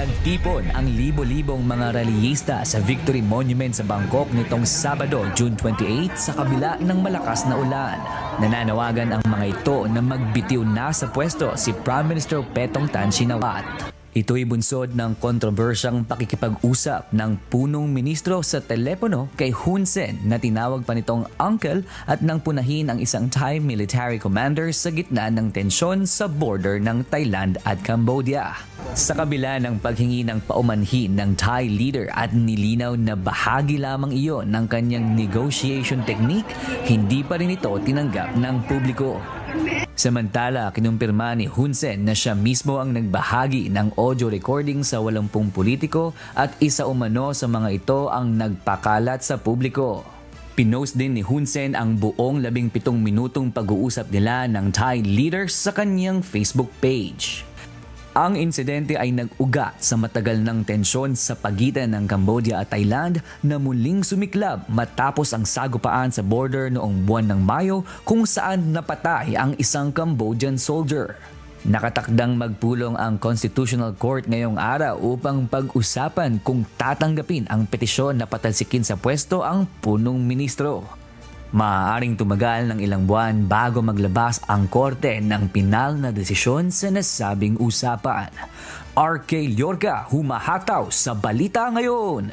Nagtipon ang libo-libong mga rallyista sa Victory Monument sa Bangkok nitong Sabado, June 28 sa kabila ng malakas na ulan. Nananawagan ang mga ito na magbitiw na sa pwesto si Prime Minister Paetongtarn Shinawatra. Ito'y bunsod ng kontrobersyang pakikipag-usap ng punong ministro sa telepono kay Hun Sen na tinawag pa nitong uncle at nang punahin ang isang Thai military commander sa gitna ng tensyon sa border ng Thailand at Cambodia. Sa kabila ng paghingi ng paumanhin ng Thai leader at nilinaw na bahagi lamang iyon ng kanyang negotiation technique, hindi pa rin ito tinanggap ng publiko. Samantala, kinumpirma ni Hun Sen na siya mismo ang nagbahagi ng audio recording sa 80 politiko at isa umano sa mga ito ang nagpakalat sa publiko. Pinost din ni Hun Sen ang buong 17 minutong pag-uusap nila ng Thai leaders sa kanyang Facebook page. Ang insidente ay nag-ugat sa matagal ng tensyon sa pagitan ng Cambodia at Thailand na muling sumiklab matapos ang sagupaan sa border noong buwan ng Mayo kung saan napatay ang isang Cambodian soldier. Nakatakdang magpulong ang Constitutional Court ngayong araw upang pag-usapan kung tatanggapin ang petisyon na patalsikin sa pwesto ang punong ministro. Maaaring tumagal ng ilang buwan bago maglabas ang korte ng pinal na desisyon sa nasabing usapan. RK Llorca, humahataw sa balita ngayon.